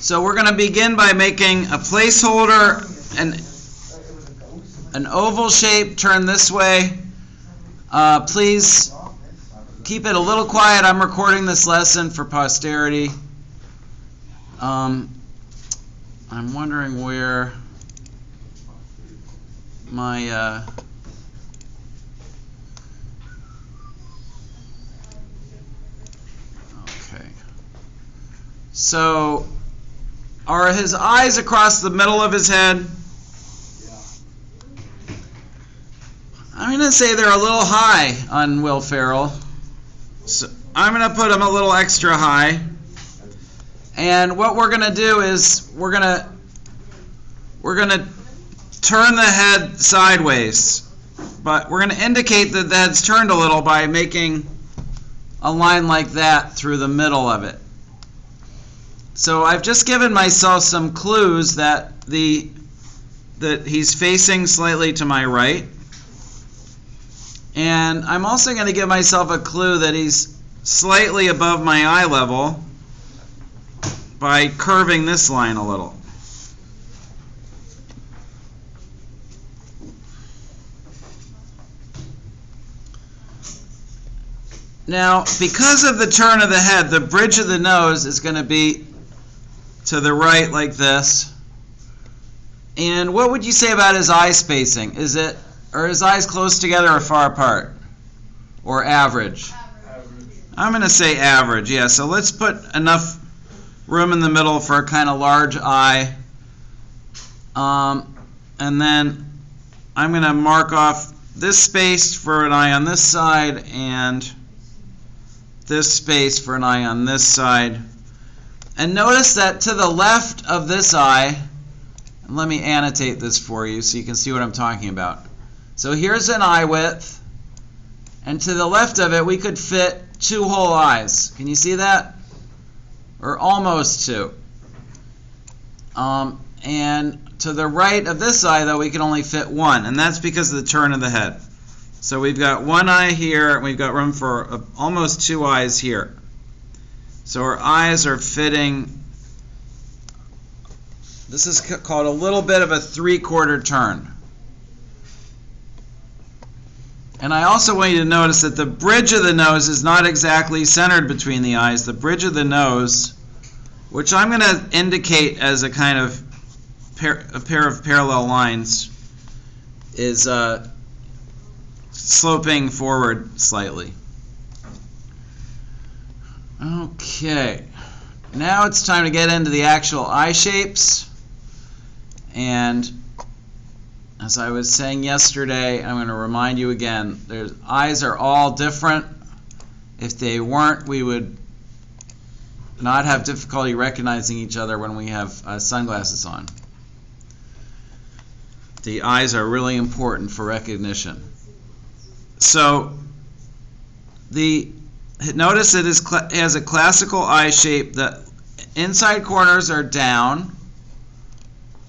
So we're going to begin by making a placeholder, an oval shape, turn this way. Please keep it a little quiet. I'm recording this lesson for posterity. I'm wondering where my okay. So are his eyes across the middle of his head? I'm going to say they're a little high on Will Ferrell. So I'm going to put them a little extra high. And what we're going to do is we're going to turn the head sideways. But we're going to indicate that the head's turned a little by making a line like that through the middle of it. So I've just given myself some clues that he's facing slightly to my right. And I'm also going to give myself a clue that he's slightly above my eye level by curving this line a little. Now, because of the turn of the head, the bridge of the nose is going to be to the right like this. And what would you say about his eye spacing? Are his eyes close together or far apart? Or average? I'm going to say average, yeah. So let's put enough room in the middle for a kind of large eye. And then I'm going to mark off this space for an eye on this side and this space for an eye on this side. And notice that to the left of this eye, and let me annotate this for you so you can see what I'm talking about. So here's an eye width, and to the left of it we could fit 2 whole eyes. Can you see that? Or almost 2. And to the right of this eye, though, we can only fit 1, and that's because of the turn of the head. So we've got 1 eye here, and we've got room for almost 2 eyes here. So our eyes are fitting. This is called a little bit of a 3/4 turn. And I also want you to notice that the bridge of the nose is not exactly centered between the eyes. The bridge of the nose, which I'm going to indicate as a kind of a pair of parallel lines, is sloping forward slightly. Okay, now it's time to get into the actual eye shapes. And as I was saying yesterday, I'm going to remind you again, eyes are all different. If they weren't, we would not have difficulty recognizing each other when we have sunglasses on. The eyes are really important for recognition. So notice it has a classical eye shape. The inside corners are down.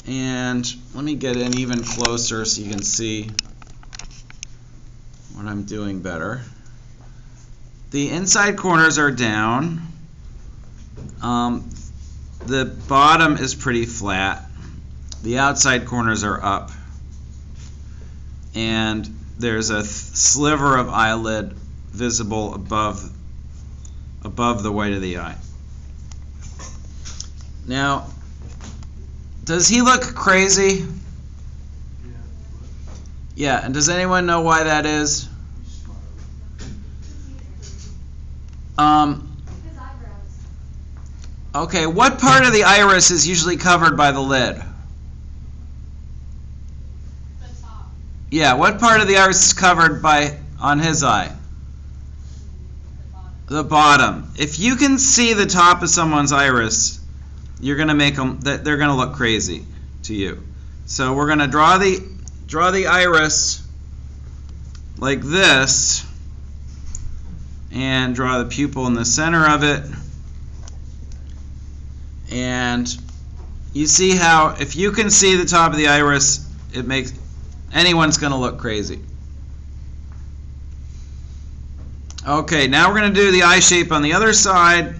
And let me get in even closer so you can see what I'm doing better. The inside corners are down. The bottom is pretty flat. The outside corners are up. And there's a sliver of eyelid visible above the white of the eye. Now, does he look crazy? Yeah, and does anyone know why that is? Okay, what part of the iris is usually covered by the lid? The top. Yeah, what part of the iris is covered on his eye? The bottom. If you can see the top of someone's iris, you're going to make them, they're going to look crazy to you. So we're going to draw the iris like this and draw the pupil in the center of it. And you see how if you can see the top of the iris, it makes anyone's going to look crazy. Okay, now we're going to do the eye shape on the other side.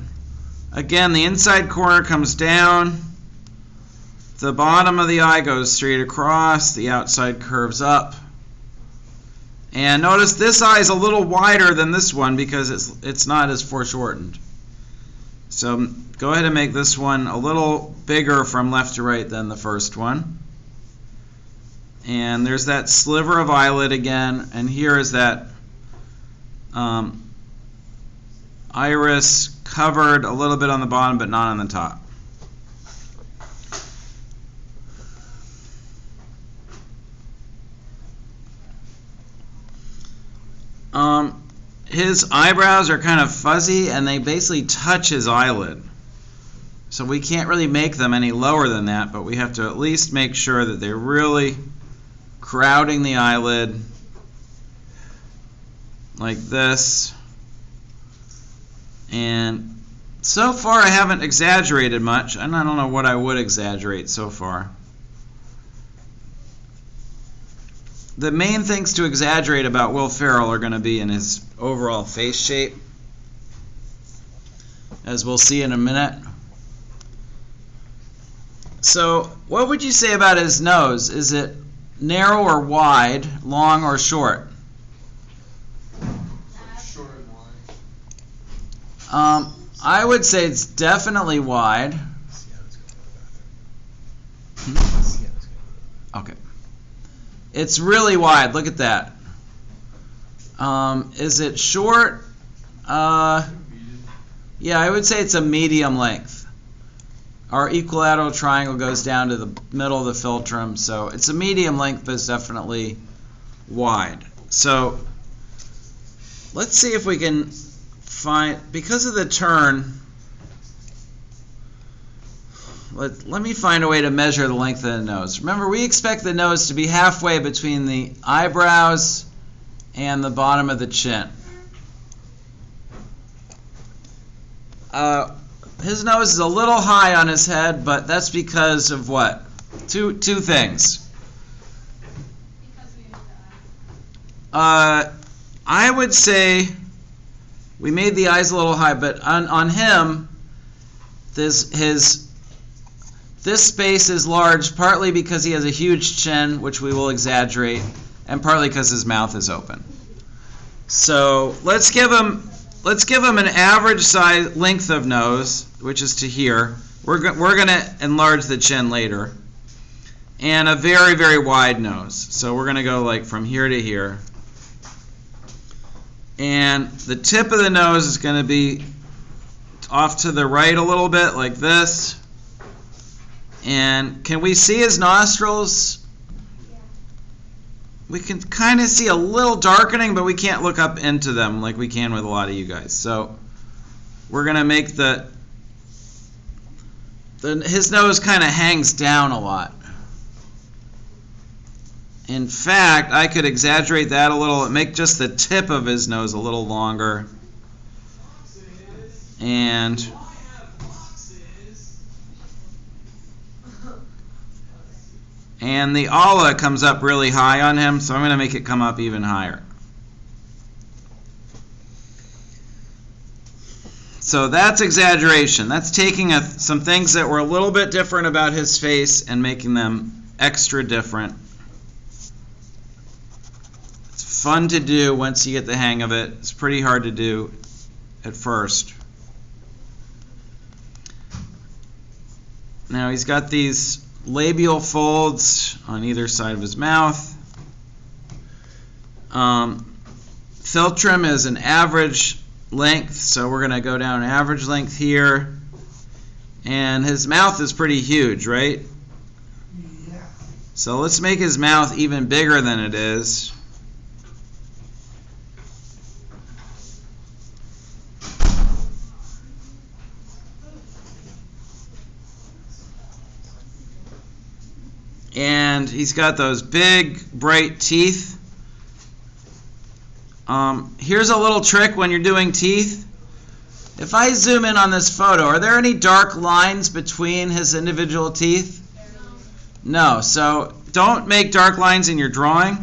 Again, the inside corner comes down. The bottom of the eye goes straight across. The outside curves up. And notice this eye is a little wider than this one because it's not as foreshortened. So go ahead and make this one a little bigger from left to right than the first one. And there's that sliver of eyelid again, and here is that iris covered a little bit on the bottom but not on the top. His eyebrows are kind of fuzzy and they basically touch his eyelid. So we can't really make them any lower than that, but we have to at least make sure that they're really crowding the eyelid like this. And so far I haven't exaggerated much, and I don't know what I would exaggerate so far. The main things to exaggerate about Will Ferrell are going to be in his overall face shape, as we'll see in a minute. So what would you say about his nose? Is it narrow or wide, long or short? Short and wide. I would say it's definitely wide. Okay. It's really wide. Look at that. Is it short? Yeah, I would say it's a medium length. Our equilateral triangle goes down to the middle of the philtrum, so it's a medium length, but it's definitely wide. So let's see if we can find, because of the turn, let me find a way to measure the length of the nose. Remember, we expect the nose to be halfway between the eyebrows and the bottom of the chin. His nose is a little high on his head, but that's because of what? Two things. I would say we made the eyes a little high, but on him, this space is large, partly because he has a huge chin, which we will exaggerate, and partly because his mouth is open. So let's give him an average size length of nose, which is to here. We're going to enlarge the chin later, and a very, very wide nose. So we're going to go like from here to here, and the tip of the nose is going to be off to the right a little bit, like this. And can we see his nostrils? We can kind of see a little darkening, but we can't look up into them like we can with a lot of you guys. So we're going to make his nose kind of hangs down a lot. In fact, I could exaggerate that a little and make just the tip of his nose a little longer. And the ala comes up really high on him, so I'm going to make it come up even higher. So that's exaggeration. That's taking some things that were a little bit different about his face and making them extra different. It's fun to do once you get the hang of it. It's pretty hard to do at first. Now he's got these labial folds on either side of his mouth. Philtrum is an average length, so we're going to go down average length here. And his mouth is pretty huge, right? Yeah. So let's make his mouth even bigger than it is. And he's got those big, bright teeth. Here's a little trick when you're doing teeth. If I zoom in on this photo, are there any dark lines between his individual teeth? No. So don't make dark lines in your drawing.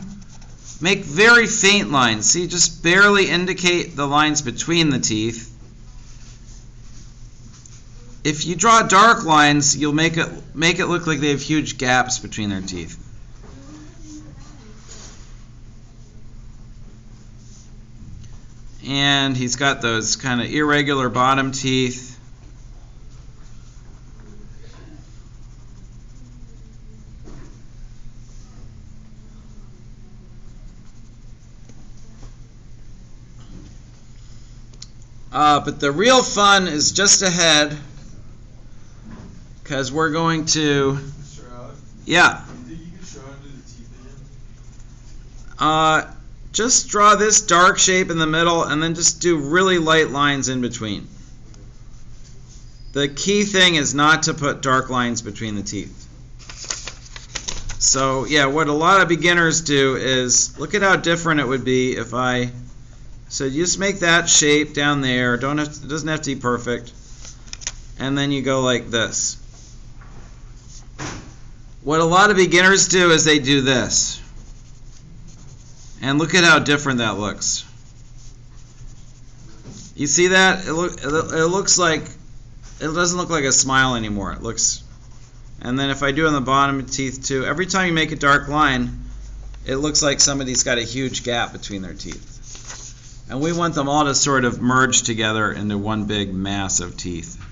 Make very faint lines. See, just barely indicate the lines between the teeth. if you draw dark lines, you'll make it look like they have huge gaps between their teeth. And he's got those kind of irregular bottom teeth. But the real fun is just ahead, because we're going to, yeah. You think you could show under the teeth again? Just draw this dark shape in the middle and then just do really light lines in between. The key thing is not to put dark lines between the teeth. So yeah, what a lot of beginners do is, look at how different it would be if I, so you just make that shape down there, it doesn't have to be perfect, and then you go like this. What a lot of beginners do is they do this. And look at how different that looks. You see that? It looks like, it doesn't look like a smile anymore. It looks, and then if I do on the bottom of the teeth too, every time you make a dark line, it looks like somebody's got a huge gap between their teeth. And we want them all to sort of merge together into one big mass of teeth.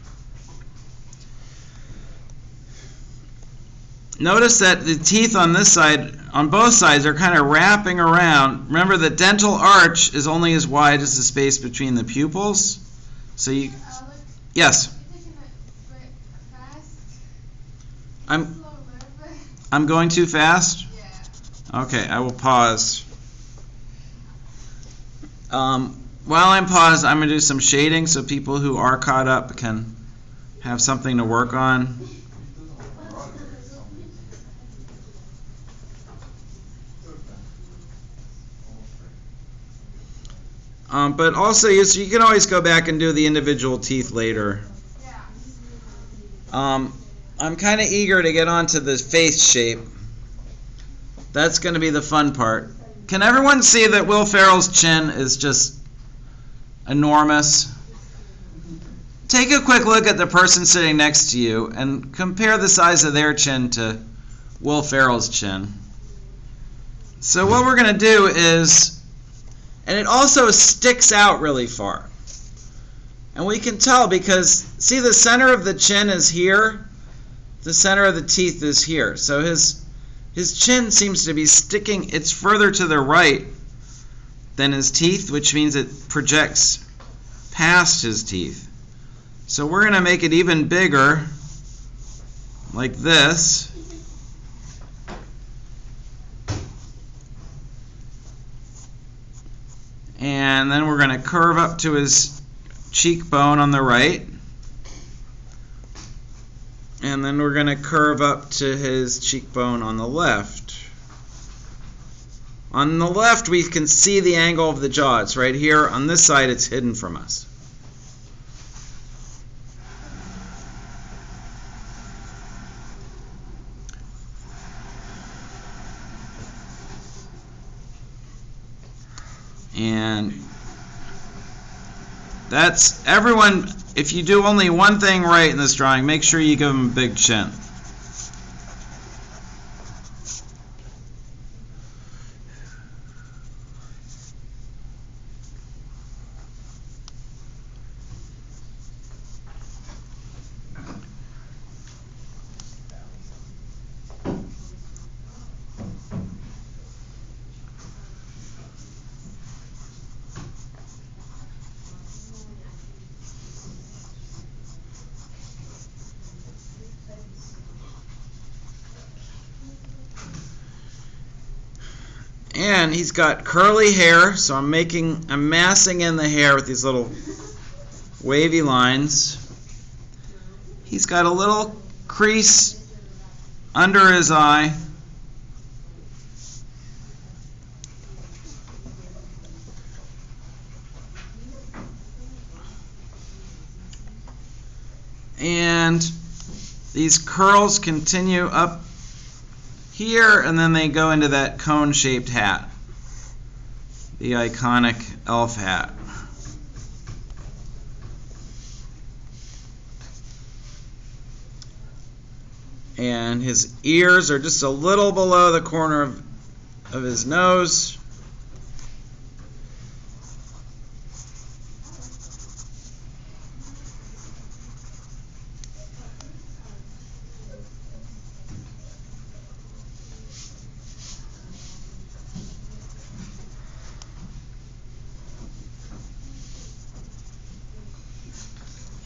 Notice that the teeth on this side, on both sides, are kind of wrapping around. Remember, the dental arch is only as wide as the space between the pupils. So you, yes. I'm going too fast? Okay, I will pause. While I'm paused, I'm going to do some shading so people who are caught up can have something to work on. But also, you can always go back and do the individual teeth later. I'm kind of eager to get onto the face shape. That's going to be the fun part. Can everyone see that Will Ferrell's chin is just enormous? Take a quick look at the person sitting next to you and compare the size of their chin to Will Ferrell's chin. So what we're going to do is, and it also sticks out really far. And we can tell because, see, the center of the chin is here, the center of the teeth is here. So his chin seems to be sticking, it's further to the right than his teeth, which means it projects past his teeth. So we're going to make it even bigger, like this. And then we're going to curve up to his cheekbone on the right. And then we're going to curve up to his cheekbone on the left. On the left, we can see the angle of the jaw. It's right here. On this side, it's hidden from us. And that's everyone. If you do only one thing right in this drawing, make sure you give them a big chin. And he's got curly hair, so I'm massing in the hair with these little wavy lines. He's got a little crease under his eye. And these curls continue up here, and then they go into that cone-shaped hat, the iconic elf hat. And his ears are just a little below the corner of his nose.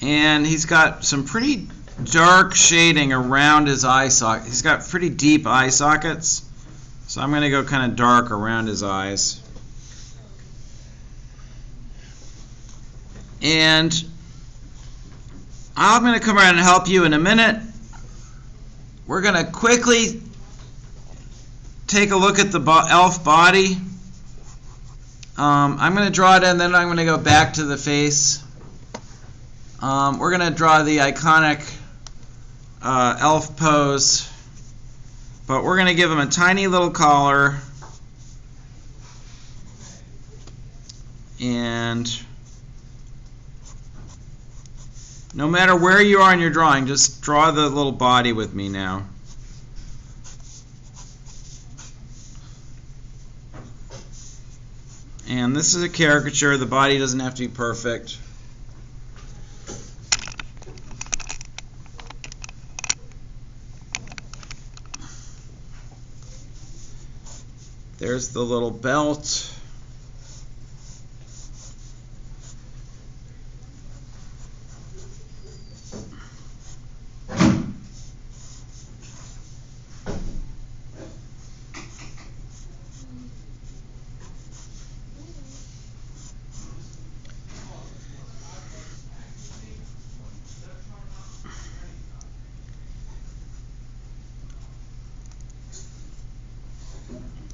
And he's got some pretty dark shading around his eye socket. He's got pretty deep eye sockets. So I'm going to go kind of dark around his eyes. And I'm going to come around and help you in a minute. We're going to quickly take a look at the elf body. I'm going to draw it in, then I'm going to go back to the face. We're going to draw the iconic elf pose, but we're going to give him a tiny little collar, and no matter where you are in your drawing, just draw the little body with me now. And this is a caricature. The body doesn't have to be perfect. There's the little belt.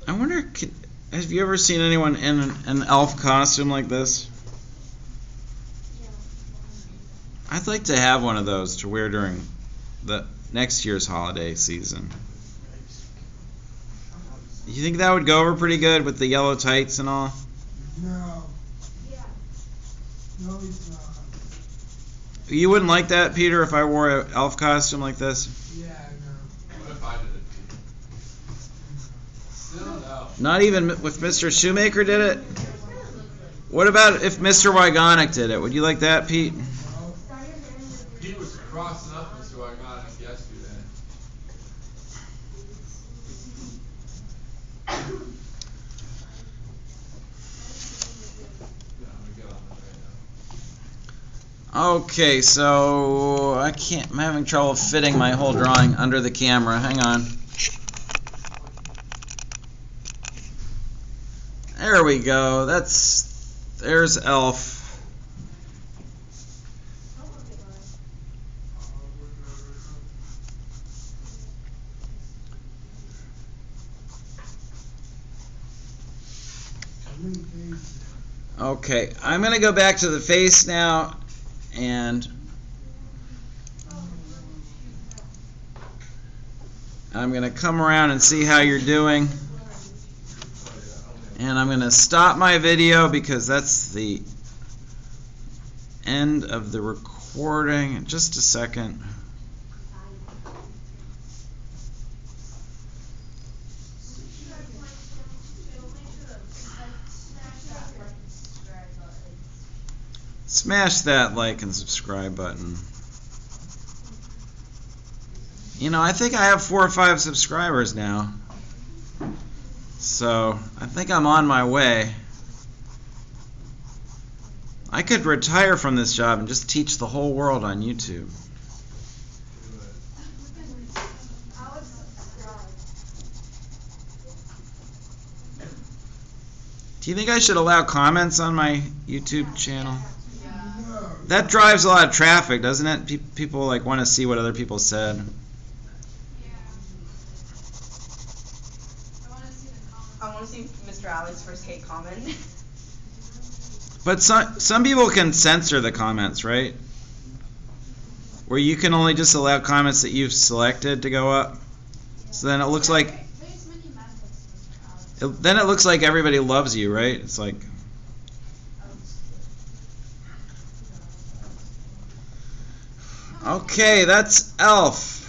I wonder, have you ever seen anyone in an elf costume like this? I'd like to have one of those to wear during the next year's holiday season. You think that would go over pretty good with the yellow tights and all? No. No, he's not. You wouldn't like that, Peter, if I wore an elf costume like this? Yeah, no. What if I did it? Still no. Not even with Mr. Shoemaker did it? What about if Mr. Wygonic did it? Would you like that, Pete? He was crossing up Mr. Wygonic yesterday. Yeah, I'm gonna get on that right now. Okay, so I'm having trouble fitting my whole drawing under the camera. Hang on. There we go. There's Elf. Okay, I'm going to go back to the face now, and I'm going to come around and see how you're doing. And I'm going to stop my video because that's the end of the recording. In just a second. Smash that like and subscribe button. You know, I think I have 4 or 5 subscribers now. So, I think I'm on my way. I could retire from this job and just teach the whole world on YouTube. Do you think I should allow comments on my YouTube channel? That drives a lot of traffic, doesn't it? People like want to see what other people said. I want to see Mr. Alex first hate comment. But some people can censor the comments, right? Where you can only just allow comments that you've selected to go up. So then it looks like everybody loves you, right? It's like okay, that's Elf.